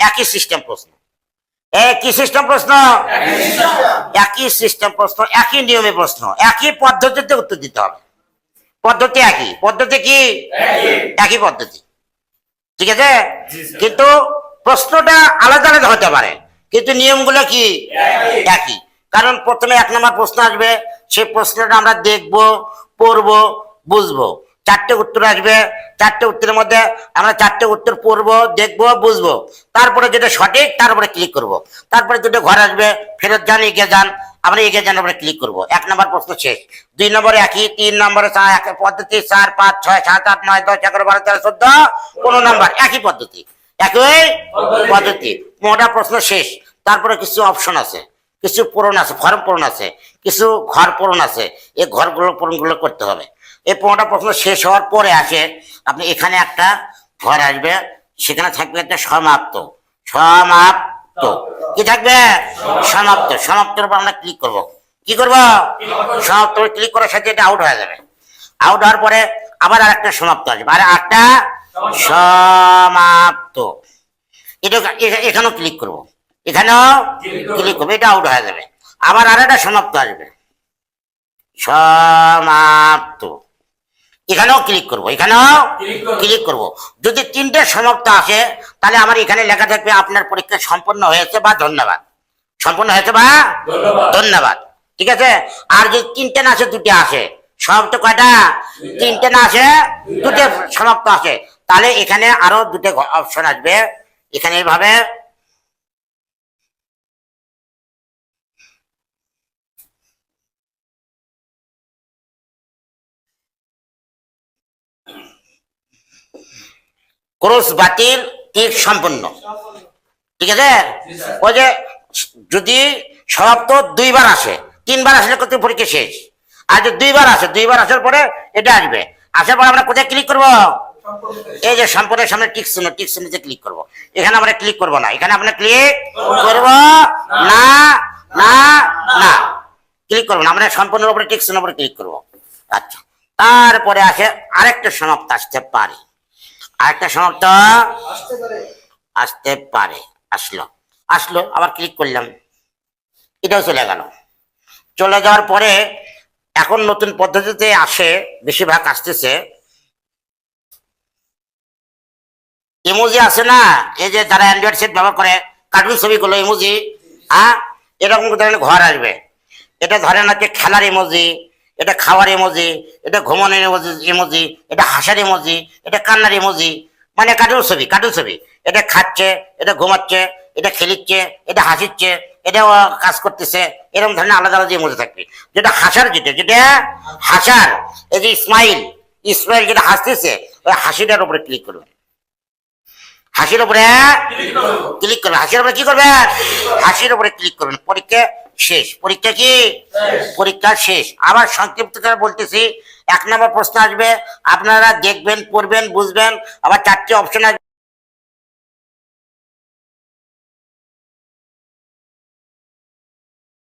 একই সিস্টেম প্রশ্ন, একই সিস্টেম প্রশ্ন, একই সিস্টেম প্রশ্ন, একই নিয়মে প্রশ্ন, একই পদ্ধতিতে উত্তর দিতে হবে। পদ্ধতি একই, পদ্ধতি কি একই পদ্ধতি, ঠিক আছে, কিন্তু প্রশ্নটা আলাদা আলাদা হতে পারে, কিন্তু নিয়মগুলো কি একই। কারণ প্রথমে 1 নম্বর প্রশ্ন আসবে, সেই প্রশ্নটা আমরা দেখবো, পড়বো, বুঝবো। 4টে উত্তর আসবে, 4টে উত্তরের মধ্যে আমরা 4টে উত্তর পড়বো, দেখবো, বুঝবো। তারপরে যেটা সঠিক তার উপরে ক্লিক করব। তারপরে দুটো ঘর আসবে, ফেরত যান, এগিয়ে যান, আমরা এগিয়ে যান উপরে ক্লিক করব। 1 নম্বর প্রশ্ন শেষ। 2 নম্বরে একই, 3 নম্বরে পদ্ধতি, 4, 5, 6, 7, 8, 9, 10, 11, 12, 13, 14, 15 নম্বর একই পদ্ধতি, একই পদ্ধতি। 15টা প্রশ্ন শেষ। তারপরে কিছু অপশন আছে, কিছু পূরণ আছে, ফর্ম পূরণ আছে, কিছু ঘর পূরণ আছে, এই ঘরগুলো পূরণগুলো করতে হবে। এই 15টা প্রশ্ন শেষ হওয়ার পরে আসে আপনি এখানে একটা ঘর আসবে, সেখানে থাকবে একটা সমাপ্ত। সমাপ্ত কি থাকবে? সমাপ্ত। সমাপ্তের উপর আমরা ক্লিক করব। কি করব? সমাপ্ত ক্লিক করার সাথে এটা আউট হয়ে যাবে। আউট হওয়ার পরে আবার আরেকটা সমাপ্ত আসবে, আর একটা সমাপ্ত। এটা এখানেও ক্লিক করব, এখানেও ক্লিক করবো, এটা আউট হয়ে যাবে। আবার আরেকটা সমাপ্ত আসবে, সমাপ্ত, এখানেও ক্লিক করব, এখানেও ক্লিক করব। যদি 3টে সমাপ্ত আসে তাহলে আমার এখানে লেখা থাকবে আপনার পরীক্ষা সম্পন্ন হয়েছে বা ধন্যবাদ, সম্পন্ন হয়েছে বা ধন্যবাদ, ঠিক আছে। আর যদি 3টে না আসে, 2টে আসে, সমাপ্ত কয়টা? 3টে না আসে, 2টে সমাপ্ত আসে, তাহলে এখানে আরো 2টে অপশন আসবে। এখানে এইভাবে ক্রস বাতিল, টিক সম্পন্ন, ঠিক আছে। ওই যে যদি সমাপ্ত 2বার আসে, 3বার আসলে কত পরীক্ষা শেষ। আর যদি 2বার আসে, 2বার আসার পরে এটা আসবে, আসার পরে আমরা কোথায় ক্লিক করব? এই যে সম্পূর্ণের সামনে টিক চিহ্ন, টিক চিহ্নতে ক্লিক করব। এখানে আমরা ক্লিক করব না, এখানে আমরা ক্লিক করব না, না, না, ক্লিক করব না, আমরা সম্পূর্ণের উপরে টিক চিহ্নের উপরে ক্লিক করব। আচ্ছা, তারপরে আসে আরেকটা সমাপ্ত আসতে পারে, আরেকটা সমাপ্ত আসতে পারে, আসলো, আসলো, আবার ক্লিক করলাম, এটাও চলে গেল। চলে যাওয়ার পরে এখন নতুন পদ্ধতিতে আসে, বেশিরভাগ আসতেছে ইমোজি আছে না, এই যে যারা অ্যান্ড্রয়েড সেট ব্যবহার করে, কার্টুন ছবিগুলো ইমোজি, হ্যাঁ, এরকম ধরনের ঘর আসবে। এটা ধরেন হচ্ছে খেলার ইমোজি, এটা খাওয়ার ইমোজি, এটা ঘুমানোর ইমোজি, এটা হাসার ইমোজি, এটা কান্নার ইমোজি, মানে কার্টুন ছবি, কার্টুন ছবি। এটা খাচ্ছে, এটা ঘুমাচ্ছে, এটা খেলিচ্ছে, এটা হাসিচ্ছে, এটা কাজ করতেছে, এরকম ধরনের আলাদা আলাদা ইমোজি থাকবে। যেটা হাসার, যেটা যেটা হাসার, এই যে স্মাইল, স্মাইল যেটা হাসতেছে, ওই হাসিটার উপরে ক্লিক করবেন, হাসির উপরে ক্লিক করবেন, হাসির উপরে কি করবেন? হাসির উপরে ক্লিক করবেন। পরীক্ষা শেষ, পরীক্ষা কি পরীক্ষা শেষ। আবার সংক্ষিপ্ত করে বলতেছি, 1 নম্বর প্রশ্ন আসবে, আপনারা দেখবেন, পড়বেন, বুঝবেন, আবার 4টে অপশন আসবে।